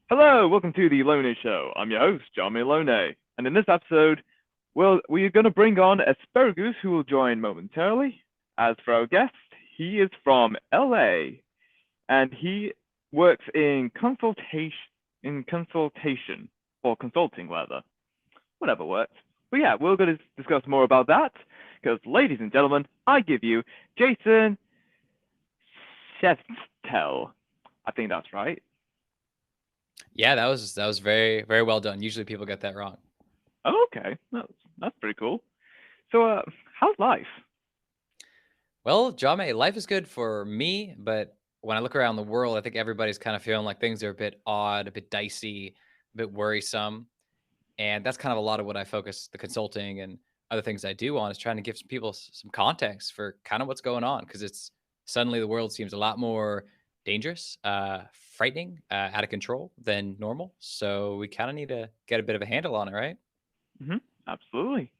Hello, welcome to the Lone Show. I'm your host, John Malone, and in this episode, well, we're going to bring on Asparagus, who will join momentarily. As for our guest, he is from LA, and he works in consultation or consulting rather, whatever works. But yeah, we're going to discuss more about that because, ladies and gentlemen, I give you Jason Cheftel. I think that's right. Yeah, that was very well done. Usually people get that wrong. Oh, okay, that's pretty cool. So, how's life? Well, Jame, life is good for me, but when I look around the world, I think everybody's kind of feeling like things are a bit odd, a bit dicey, a bit worrisome. And that's kind of a lot of what I focus the consulting and other things I do on is trying to give some people some context for kind of what's going on because it's suddenly the world seems a lot more dangerous, frightening, out of control than normal. So we kind of need to get a bit of a handle on it, right? Hmm. Absolutely.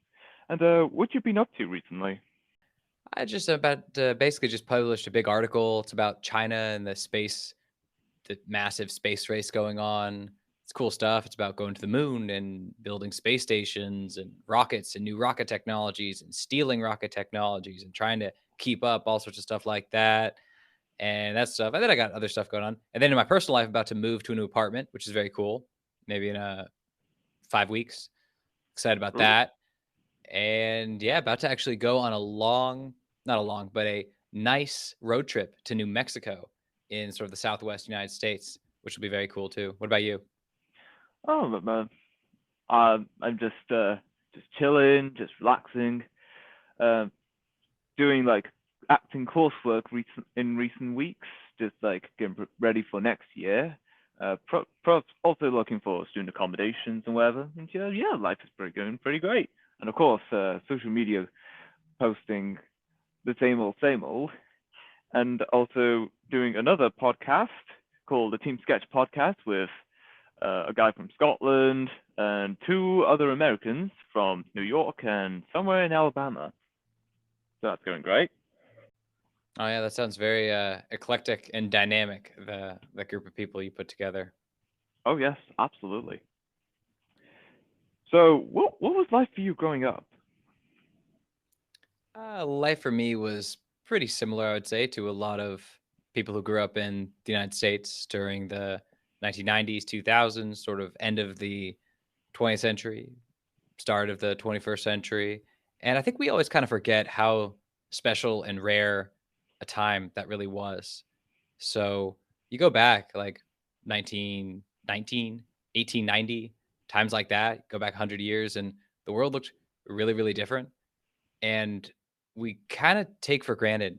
And what you been up to recently? I just about basically just published a big article. It's about China and the massive space race going on. It's cool stuff. It's about going to the moon and building space stations and rockets and new rocket technologies and stealing rocket technologies and trying to keep up all sorts of stuff like that and that stuff. And then I got other stuff going on. And then in my personal life, I'm about to move to a new apartment, which is very cool. Maybe in 5 weeks. Excited about Cool. that. And yeah, about to actually go on a long, not a long, but a nice road trip to New Mexico in sort of the Southwest United States, which will be very cool too. What about you? Oh, I'm just chilling, just relaxing, uh, doing like acting coursework in recent weeks, just like getting ready for next year. Also looking for student accommodations and whatever. And yeah, life is going pretty great. And of course, social media posting the same old. And also doing another podcast called the Team Sketch Podcast with a guy from Scotland and two other Americans from New York and somewhere in Alabama. So that's going great. Oh yeah, that sounds very eclectic and dynamic. The group of people you put together. Oh yes, absolutely. So what was life for you growing up? Life for me was pretty similar, I would say, to a lot of people who grew up in the United States during the 1990s, 2000s, sort of end of the 20th century, start of the 21st century. And I think we always kind of forget how special and rare a time that really was. So you go back like 1919, 1890, times like that, go back 100 years, and the world looked really different. And we kind of take for granted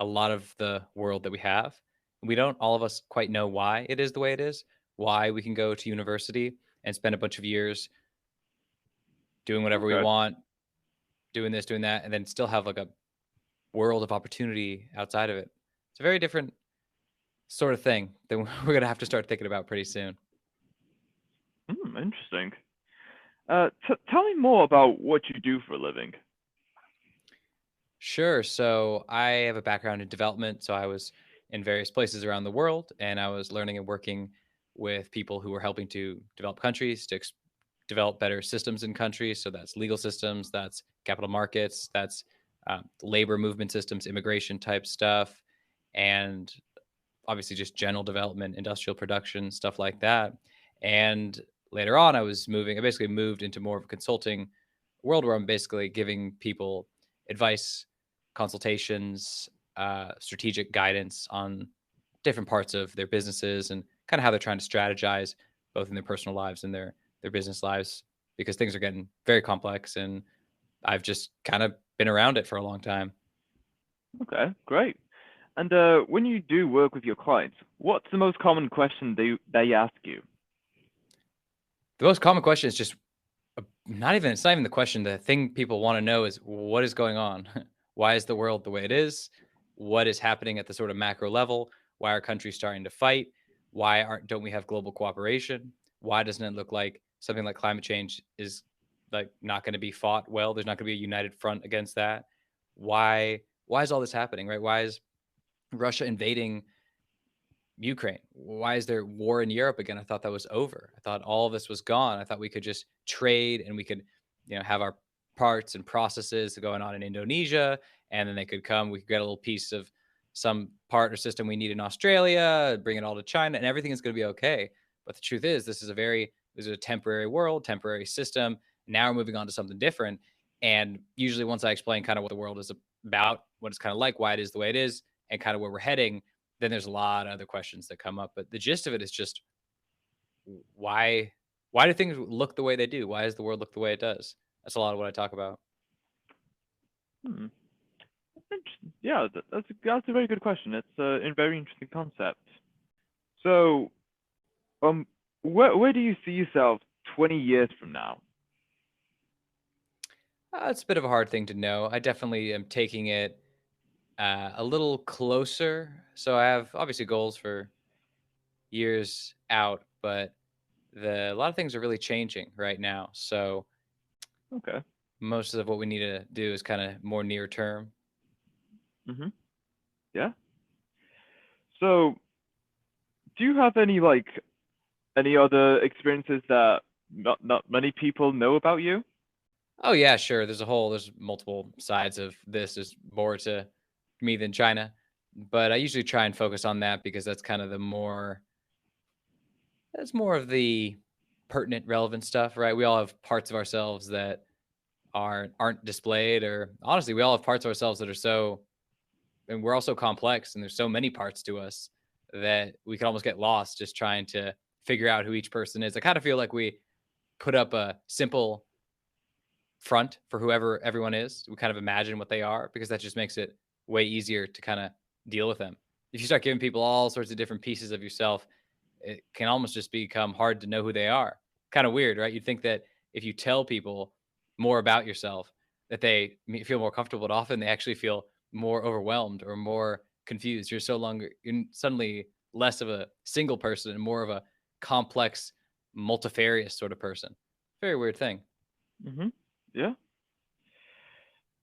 a lot of the world that we have. We don't, all of us, quite know why it is the way it is, why we can go to university and spend a bunch of years doing whatever we Okay. want, doing this, doing that, and then still have like a world of opportunity outside of it. It's a very different sort of thing that we're going to have to start thinking about pretty soon. Interesting. Tell me more about what you do for a living. Sure. So I have a background in development. So I was in various places around the world and I was learning and working with people who were helping to develop countries, to develop better systems in countries. So that's legal systems, that's capital markets, that's labor movement systems, immigration type stuff, and obviously just general development, industrial production, stuff like that. And later on, I basically moved into more of a consulting world where I'm basically giving people advice, consultations, strategic guidance on different parts of their businesses and kind of how they're trying to strategize both in their personal lives and their business lives because things are getting very complex and I've just kind of been around it for a long time. Okay, great. And when you do work with your clients, what's the most common question they ask you? The most common question is just it's not even the question. The thing people want to know is what is going on? Why is the world the way it is? What is happening at the sort of macro level? Why are countries starting to fight? Why aren't don't we have global cooperation? Why doesn't it look like something like climate change is like not going to be fought well? There's not going to be a united front against that. Why is all this happening, right? Why is Russia invading Ukraine? Why is there war in Europe again? I thought that was over. I thought all of this was gone. I thought we could just trade and we could, have our parts and processes going on in Indonesia, and then they could come. We could get a little piece of some part or system we need in Australia, bring it all to China, and everything is going to be okay. But the truth is, this is a temporary world, temporary system. Now we're moving on to something different. And usually, once I explain kind of what the world is about, what it's kind of like, why it is the way it is, and kind of where we're heading, then there's a lot of other questions that come up. But the gist of it is just why why do things look the way they do? Why does the world look the way it does? That's a lot of what I talk about. Hmm. Yeah, that's a very good question. It's a very interesting concept. So, um, where do you see yourself 20 years from now? It's a bit of a hard thing to know. I definitely am taking it a little closer. So I have obviously goals for years out, but a lot of things are really changing right now. So Okay. most of what we need to do is kind of more near term. Mm-hmm. Yeah. So, do you have any other experiences that not many people know about you? Oh yeah, sure. There's multiple sides of this. There's more to me than China, but I usually try and focus on that because that's more of the pertinent, relevant stuff, right? We all have parts of ourselves that aren't displayed, or honestly, we all have parts of ourselves that are so, and we're all so complex, and there's so many parts to us that we can almost get lost just trying to figure out who each person is. I kind of feel like we put up a simple front for whoever everyone is. We kind of imagine what they are because that just makes it way easier to kind of deal with them. If you start giving people all sorts of different pieces of yourself, it can almost just become hard to know who they are. Kind of weird, right? You'd think that if you tell people more about yourself, that they feel more comfortable, but often they actually feel more overwhelmed or more confused. You're suddenly less of a single person and more of a complex, multifarious sort of person. Very weird thing. Mm-hmm. Yeah.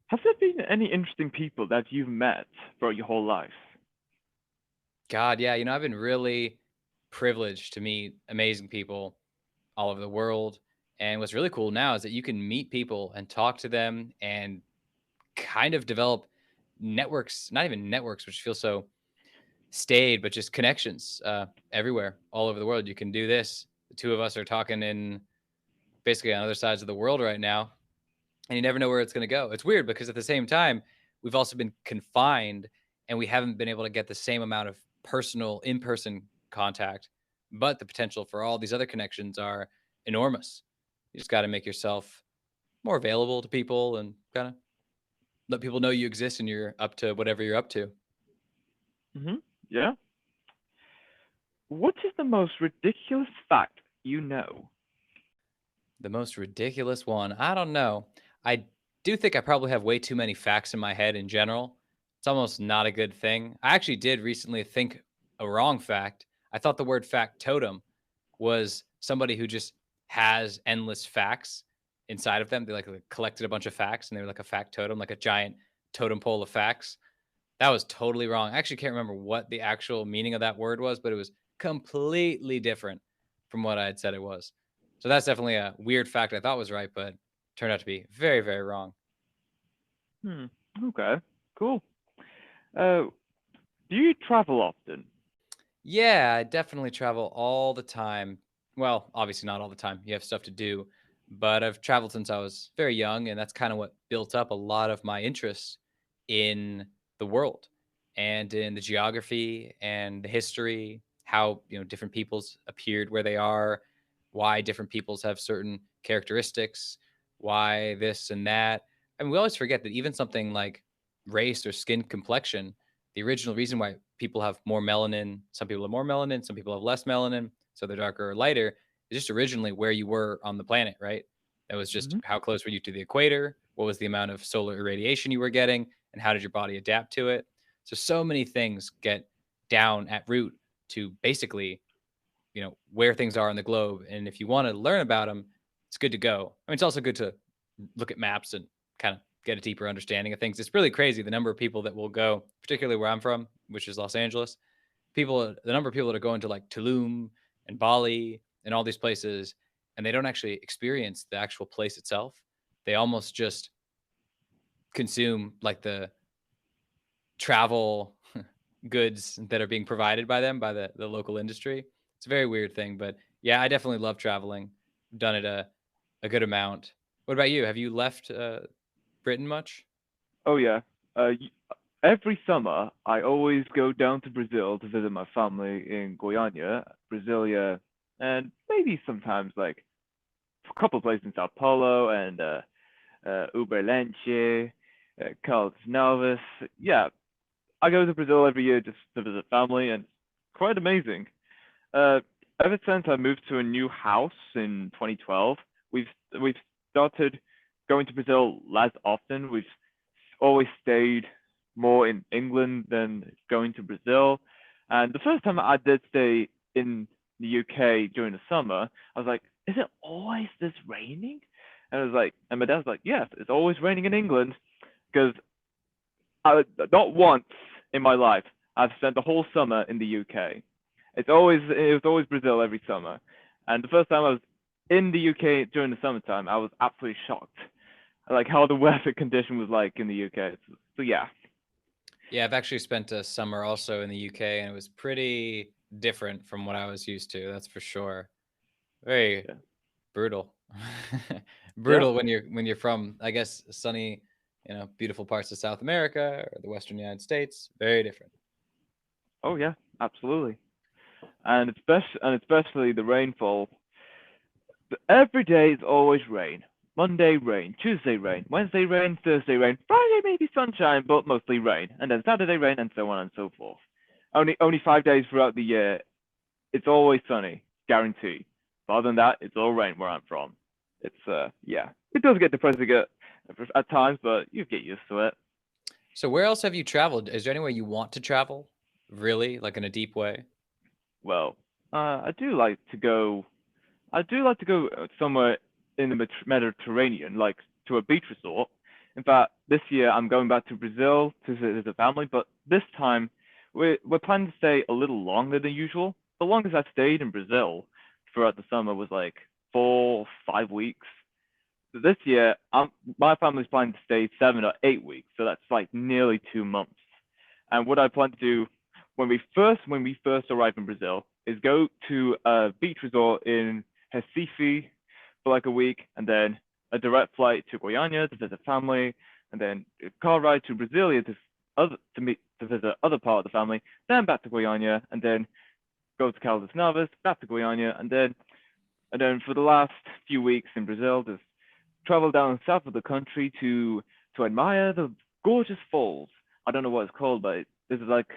Have there been any interesting people that you've met throughout your whole life? God, yeah, I've been really privileged to meet amazing people all over the world. And what's really cool now is that you can meet people and talk to them and kind of develop networks, not even networks, which feel so staid, but just connections everywhere, all over the world. You can do this. The two of us are talking in basically on other sides of the world right now, and you never know where it's going to go. It's weird because at the same time, we've also been confined and we haven't been able to get the same amount of personal, in person contact. But the potential for all these other connections are enormous. You just got to make yourself more available to people and kind of let people know you exist and you're up to whatever you're up to. Mm-hmm. Yeah. What is the most ridiculous fact you know? The most ridiculous one. I don't know. I do think I probably have way too many facts in my head in general. It's almost not a good thing. I actually did recently think a wrong fact. I thought the word factotum was somebody who just has endless facts inside of them. They like collected a bunch of facts and they were like a factotum, like a giant totem pole of facts. That was totally wrong. I actually can't remember what the actual meaning of that word was, but it was completely different from what I had said it was. So that's definitely a weird fact I thought was right, but turned out to be very, very wrong. Hmm. Okay. Cool. Uh, do you travel often? Yeah, I definitely travel all the time. Well, obviously not all the time. You have stuff to do, but I've traveled since I was very young, and that's kind of what built up a lot of my interest in the world and in the geography and the history, how, different peoples appeared where they are, why different peoples have certain characteristics, why this and that. I mean, we always forget that even something like race or skin complexion, the original reason why people have more melanin, some people have more melanin, some people have less melanin, so they're darker or lighter, is just originally where you were on the planet, right? That was just Mm-hmm. how close were you to the equator, what was the amount of solar irradiation you were getting, and how did your body adapt to it. So many things get down at root to basically, where things are on the globe. And if you want to learn about them, it's good to go. I mean, it's also good to look at maps and kind of get a deeper understanding of things. It's really crazy the number of people that will go, particularly where I'm from, which is Los Angeles. the number of people that are going to like Tulum and Bali and all these places, and they don't actually experience the actual place itself. They almost just consume like the travel goods that are being provided by them by the local industry. It's a very weird thing, but yeah, I definitely love traveling. Done it a good amount. What about you? Have you left Britain much? Oh yeah. Every summer, I always go down to Brazil to visit my family in Goiânia, Brasilia, and maybe sometimes like a couple of places in Sao Paulo and Uberlândia, Caldas Novas. Yeah, I go to Brazil every year just to visit family, and it's quite amazing. Uh, Ever since I moved to a new house in 2012, we've we've started going to Brazil less often. We've always stayed more in England than going to Brazil. And the first time I did stay in the UK during the summer, I was like, "Is it always this raining?" And I was like, and my dad's like, "Yes, it's always raining in England because not once in my life I've spent the whole summer in the UK. It was always Brazil every summer, and the first time I was in the UK during the summertime, I was absolutely shocked, like how the weather condition was like in the UK. So yeah, Yeah, I've actually spent a summer also in the UK, and it was pretty different from what I was used to. That's for sure. Very yeah, brutal. yeah. Brutal when you're from, I guess, sunny, beautiful parts of South America or the Western United States. Very different. Oh yeah, absolutely. And especially the rainfall. Every day is always rain. Monday rain, Tuesday rain, Wednesday rain, Thursday rain, Friday maybe sunshine, but mostly rain, and then Saturday rain, and so on and so forth. Only 5 days throughout the year. It's always sunny, guarantee. But other than that, it's all rain where I'm from. It's yeah, it does get depressing at times, but you get used to it. So where else have you traveled? Is there anywhere you want to travel? Really? Like in a deep way? Well, I do like to go. I do like to go somewhere in the Mediterranean, like to a beach resort. In fact, this year I'm going back to Brazil to visit the family, but this time we're planning to stay a little longer than usual. The longest I've stayed in Brazil throughout the summer was like 4, 5 weeks. So this year, my family's planning to stay 7 or 8 weeks, so that's like nearly 2 months. And what I plan to do when we first arrive in Brazil is go to a beach resort in Recife for like a week, and then a direct flight to Goiânia to visit family, and then a car ride to Brasilia to visit other part of the family, then back to Goiânia, and then go to Caldas Novas, back to Goiânia, and then for the last few weeks in Brazil, just travel down south of the country to admire the gorgeous falls. I don't know what it's called, but this is like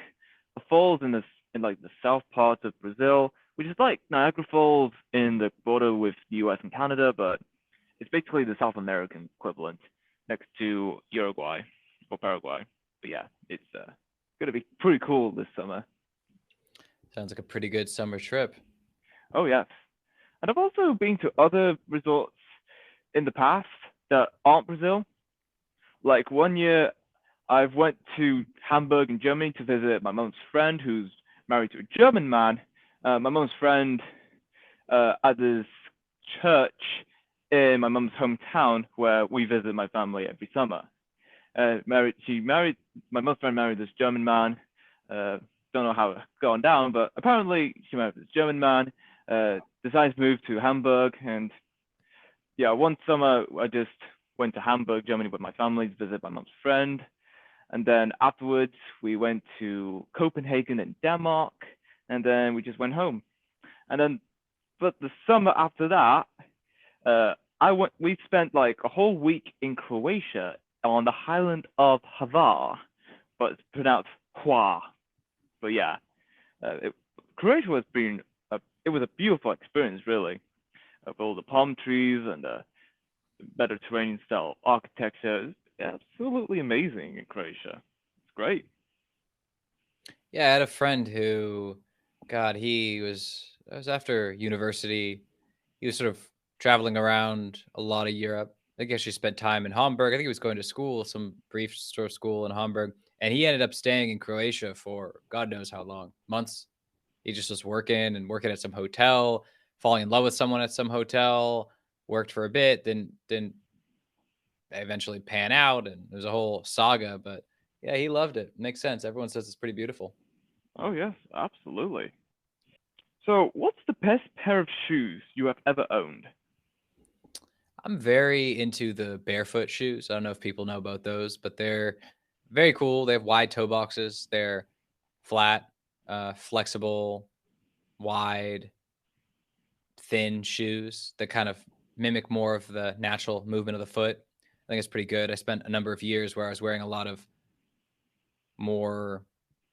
a falls in like the south part of Brazil, which is like Niagara Falls in the border with the US and Canada, but it's basically the South American equivalent next to Uruguay or Paraguay. But yeah, it's gonna be pretty cool this summer. Sounds like a pretty good summer trip. Oh yes. And I've also been to other resorts in the past that aren't Brazil. Like one year, I went to Hamburg in Germany to visit my mom's friend who's married to a German man. My mom's friend at this church in my mom's hometown where we visit my family every summer. She married my mom's friend married this German man. Uh, don't know how it's gone down, but apparently she married this German man. Decided to move to Hamburg, and yeah, one summer I just went to Hamburg, Germany, with my family to visit my mom's friend, and then afterwards we went to Copenhagen in Denmark, and then we just went home. And then, but the summer after that, I went. We spent like a whole week in Croatia on the island of Hvar, but it's pronounced Hua. But yeah, Croatia was being it was a beautiful experience, really, of all the palm trees and the Mediterranean style architecture. It's absolutely amazing in Croatia. It's great. Yeah, I had a friend who, God, it was after university. He was sort of traveling around a lot of Europe. I guess he spent time in Hamburg. I think he was going to school, some brief sort of school in Hamburg. And he ended up staying in Croatia for God knows how long, months. He just was working and working at some hotel, falling in love with someone at some hotel, worked for a bit, then didn't eventually pan out, and there's a whole saga. But yeah, he loved it. Makes sense. Everyone says it's pretty beautiful. Oh yes, absolutely. So, what's the best pair of shoes you have ever owned? I'm very into the barefoot shoes. I don't know if people know about those, but they're very cool. They have wide toe boxes. They're flat, flexible, wide, thin shoes that kind of mimic more of the natural movement of the foot. I think it's pretty good. I spent a number of years where I was wearing a lot of more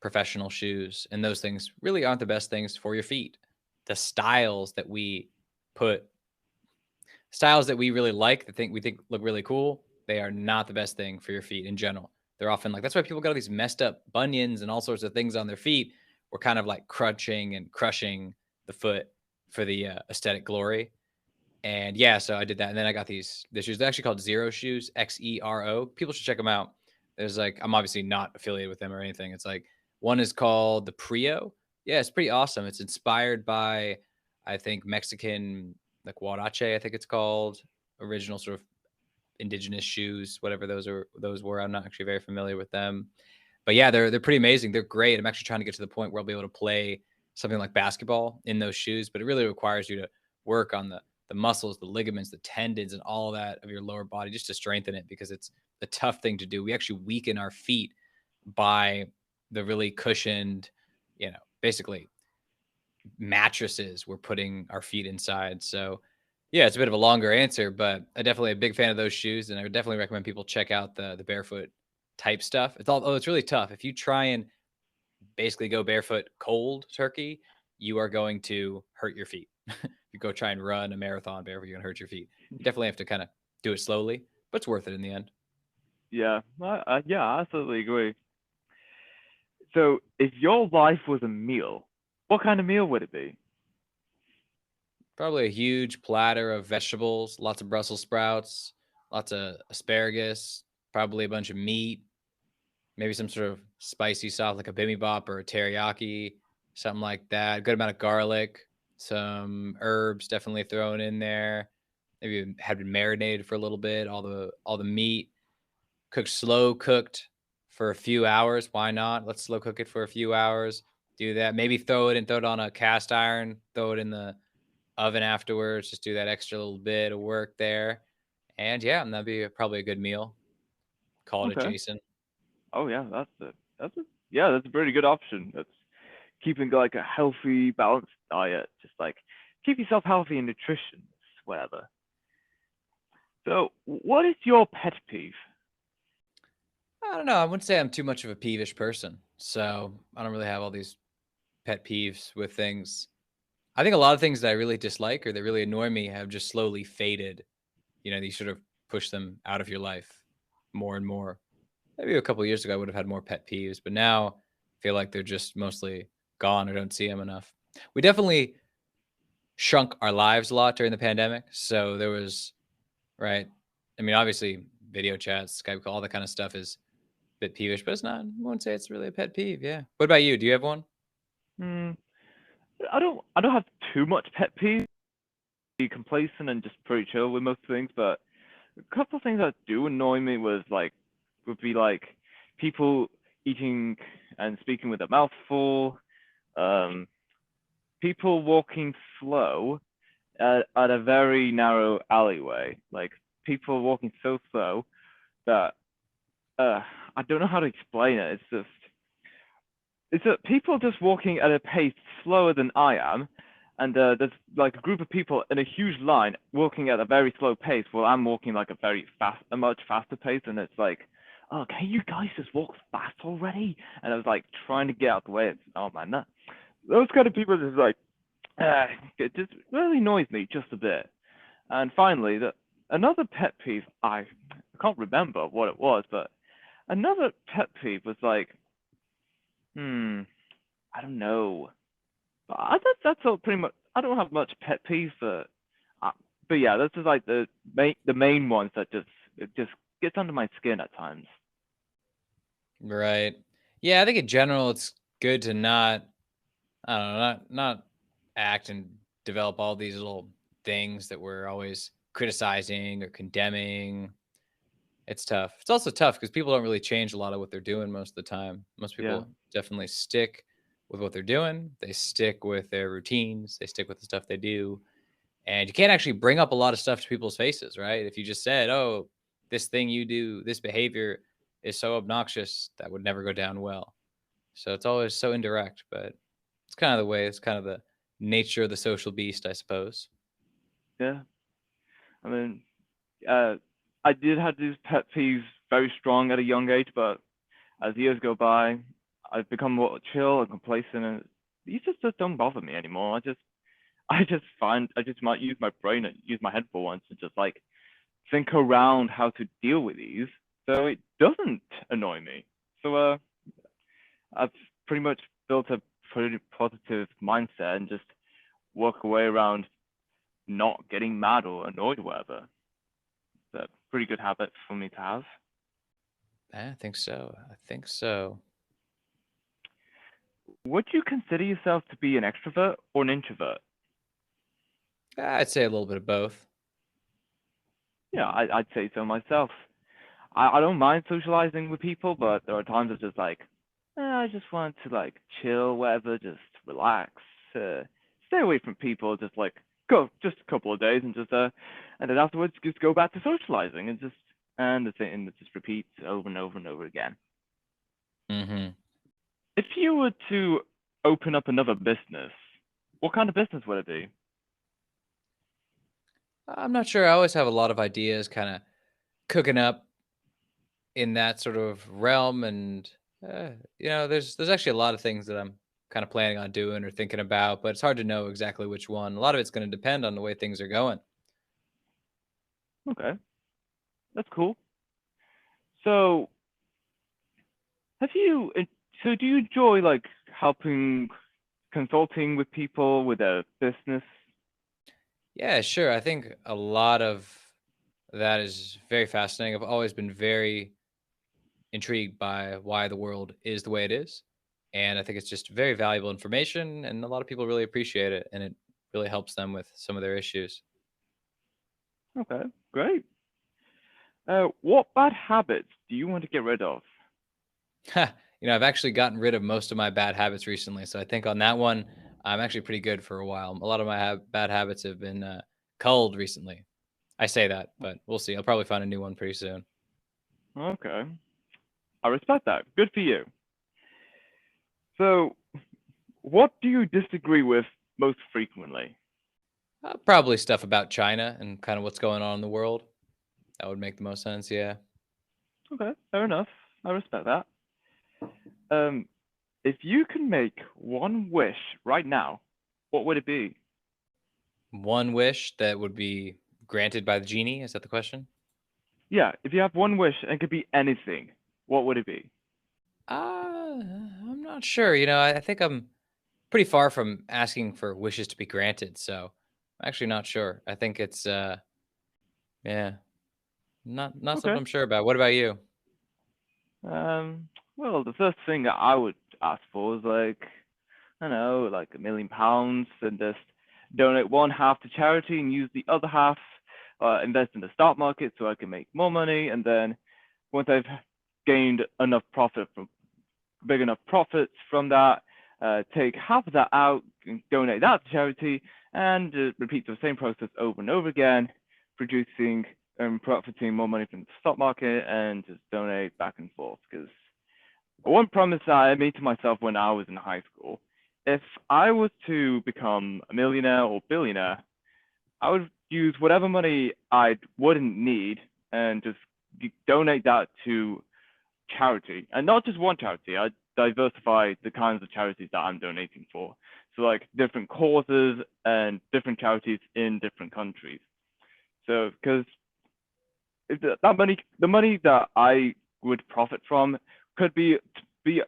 professional shoes, and those things really aren't the best things for your feet. The put styles that we really like, that think we think look really cool, they are not the best thing for your feet in general. They're often like that's why people got all these messed up bunions and all sorts of things on their feet. We're kind of like crunching and crushing the foot for the aesthetic glory. And yeah, so I did that, and then I got these shoes. They're actually called Zero shoes, XERO. People should check them out. There's like I'm obviously not affiliated with them or anything. It's like one is called the Prio. Yeah, it's pretty awesome. It's inspired by I think Mexican like Huarache, I think it's called, original sort of indigenous shoes, whatever those were. I'm not actually very familiar with them. But yeah, they're pretty amazing. They're great. I'm actually trying to get to the point where I'll be able to play something like basketball in those shoes, but it really requires you to work on the muscles, the ligaments, the tendons, and all of that of your lower body just to strengthen it because it's a tough thing to do. We actually weaken our feet by the really cushioned, basically mattresses we're putting our feet inside. So yeah, it's a bit of a longer answer, but I definitely a big fan of those shoes, and I would definitely recommend people check out the barefoot type stuff. It's really tough. If you try and basically go barefoot cold turkey, you are going to hurt your feet. If you go try and run a marathon barefoot, you're gonna hurt your feet. You definitely have to kind of do it slowly, but it's worth it in the end. Yeah, yeah, I absolutely agree. So, if your life was a meal, what kind of meal would it be? Probably a huge platter of vegetables, lots of Brussels sprouts, lots of asparagus, probably a bunch of meat, maybe some sort of spicy sauce like a bibimbap or a teriyaki, something like that. A good amount of garlic, some herbs definitely thrown in there. Maybe had been marinated for a little bit. All the meat cooked slow cooked for a few hours. Why not? Let's slow cook it for a few hours. Do that. Maybe throw it on a cast iron. Throw it in the oven afterwards. Just do that extra little bit of work there. And yeah, and that'd be probably a good meal. Call it a Okay. Jason. Oh yeah, yeah, that's a pretty good option. That's keeping like a healthy, balanced diet. Just like keep yourself healthy and nutritious, whatever. So, what is your pet peeve? I don't know. I wouldn't say I'm too much of a peevish person. So I don't really have all these pet peeves with things. I think a lot of things that I really dislike or that really annoy me have just slowly faded. You sort of push them out of your life more and more. Maybe a couple of years ago, I would have had more pet peeves, but now I feel like they're just mostly gone or don't see them enough. We definitely shrunk our lives a lot during the pandemic. So there was, right? I mean, obviously, video chats, Skype call, all that kind of stuff is a bit peevish, but it's not, I won't say it's really a pet peeve. Yeah. What about you? Do you have one? Hmm, I don't have too much pet peeve. Be complacent and just pretty chill with most things, but a couple of things that do annoy me would be like people eating and speaking with a mouth full, um, people walking slow at a very narrow alleyway, like people walking so slow that uh, I don't know how to explain it. It's that people just walking at a pace slower than I am, and there's like a group of people in a huge line walking at a very slow pace, while I'm walking like a much faster pace, and it's like, oh, can you guys just walk fast already? And I was like trying to get out the way. Oh man, those kind of people just like, it just really annoys me just a bit. And finally, another pet peeve, I can't remember what it was, but another pet peeve was like, hmm, I don't know. That's all pretty much. I don't have much pet peeves, uh, but yeah, this is like the main ones that just it just gets under my skin at times. Right. Yeah, I think in general it's good to not, I don't know, not act and develop all these little things that we're always criticizing or condemning. It's tough. It's also tough because people don't really change a lot of what they're doing most of the time. Most Yeah, people definitely stick with what they're doing. They stick with their routines. They stick with the stuff they do. And you can't actually bring up a lot of stuff to people's faces, right? If you just said, "Oh, this thing you do, this behavior is so obnoxious," that would never go down well. So it's always so indirect, but it's kind of the way. It's kind of the nature of the social beast, I suppose. yeah. I mean, uh, I did have these pet peeves very strong at a young age, but as years go by, I've become more chill and complacent, and these just don't bother me anymore. I just might use my brain and use my head for once and just like think around how to deal with these, so it doesn't annoy me. So I've pretty much built a pretty positive mindset and just work away around not getting mad or annoyed or whatever. It's a pretty good habit for me to have. I think so. I think so. Would you consider yourself to be an extrovert or an introvert? I'd say a little bit of both. Yeah, I'd say so myself. I don't mind socializing with people, but there are times it's just like, I just want to like chill, whatever, just relax, stay away from people, just like go just a couple of days and then afterwards just go back to socializing and the thing and it just repeats over and over and over again. Hmm. If you were to open up another business, what kind of business would it be? I'm not sure. I always have a lot of ideas kind of cooking up in that sort of realm, and uh, there's actually a lot of things that I'm kind of planning on doing or thinking about, but it's hard to know exactly which one. A lot of it's going to depend on the way things are going. Okay, that's cool. So have you? So do you enjoy like helping, consulting with people with a business? Yeah, sure. I think a lot of that is very fascinating. I've always been very intrigued by why the world is the way it is. And I think it's just very valuable information, and a lot of people really appreciate it, and it really helps them with some of their issues. Okay, great. What bad habits do you want to get rid of? I've actually gotten rid of most of my bad habits recently. So I think on that one, I'm actually pretty good for a while. A lot of my bad habits have been culled recently. I say that, but we'll see. I'll probably find a new one pretty soon. Okay, I respect that. Good for you. So, what do you disagree with most frequently? Probably stuff about China and kind of what's going on in the world. That would make the most sense. Yeah. Okay, fair enough. I respect that. Um, if you can make one wish right now, what would it be? One wish that would be granted by the genie. Is that the question? Yeah, if you have one wish and it could be anything, what would it be? I'm not sure. I think I'm pretty far from asking for wishes to be granted. So I'm actually not sure. I think it's, yeah, not something Okay. I'm sure about. What about you? Um, well, the first thing that I would ask for is like, I don't know, like £1 million and just donate one half to charity and use the other half, invest in the stock market so I can make more money. And then once I've gained enough profit from big enough profits from that, take half of that out and donate that to charity and repeat the same process over and over again, producing and profiting more money from the stock market and just donate back and forth. Because one promise that I made to myself when I was in high school, if I was to become a millionaire or billionaire, I would use whatever money I wouldn't need and just donate that to charity, and not just one charity. I diversify the kinds of charities that I'm donating for. So like different causes and different charities in different countries. So because if that money, the money that I would profit from, could be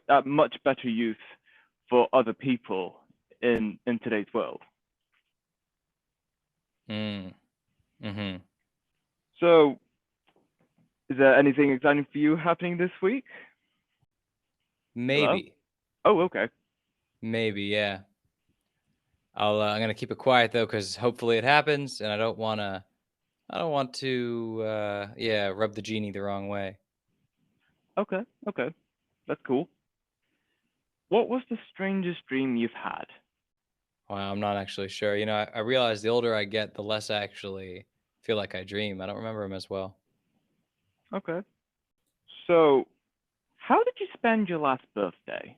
at much better use for other people in today's world. Mm, hmm. So is there anything exciting for you happening this week? Hello? Maybe. Oh, okay. Maybe, yeah. I'm gonna keep it quiet though, because hopefully it happens, and I don't want to, yeah, rub the genie the wrong way. Okay, okay. That's cool. What was the strangest dream you've had? Wow, I'm not actually sure. I realize the older I get, the less I actually feel like I dream. I don't remember them as well. Okay. So, how did you spend your last birthday?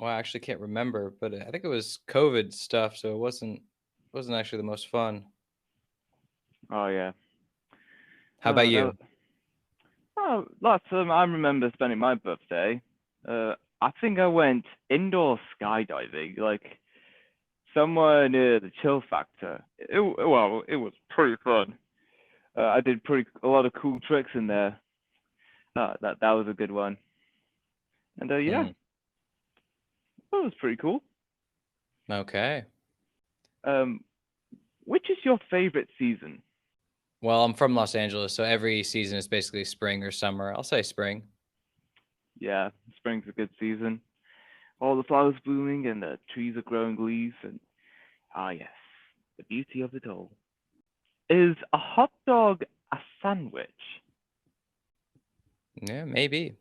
Well, I actually can't remember, but I think it was COVID stuff, so it wasn't actually the most fun. Oh yeah. How about That. you? Oh, last time I remember spending my birthday. I think I went indoor skydiving, like somewhere near the Chill Factor. Well, it was pretty fun. I did a lot of cool tricks in there. That was a good one. And yeah, Hmm. that was pretty cool. Okay. Um, which is your favorite season? Well, I'm from Los Angeles, so every season is basically spring or summer. I'll say spring. Yeah, spring's a good season. All the flowers blooming and the trees are growing leaves, and ah yes, the beauty of it all. Is a hot dog a sandwich? Yeah, maybe.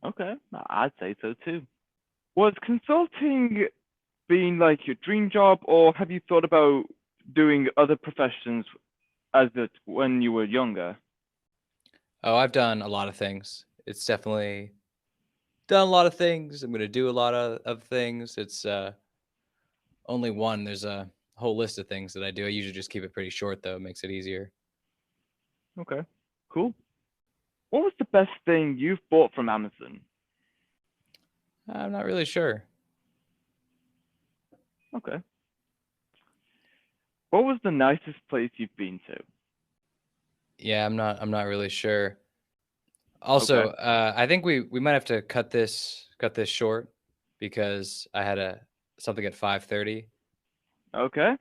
Okay, I'd say so too. Was consulting been like your dream job, or have you thought about doing other professions as it when you were younger? Oh, I've done a lot of things. It's definitely done a lot of things. I'm gonna do a lot of things. It's only one. There's a whole list of things that I do. I usually just keep it pretty short though. It makes it easier. Okay, cool. What was the best thing you've bought from Amazon? I'm not really sure. Okay. What was the nicest place you've been to? Yeah, I'm not really sure. Also, Okay. I think we might have to cut this short because I had a something at 5:30. Okay.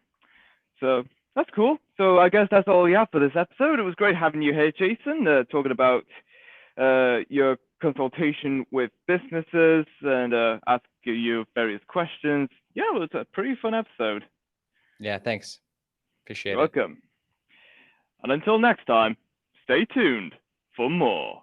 So that's cool. So I guess that's all we have for this episode. It was great having you here, Jason, talking about your consultation with businesses and asking you various questions. Yeah, it was a pretty fun episode. Yeah, thanks. You're Appreciate it. welcome. And until next time, stay tuned for more.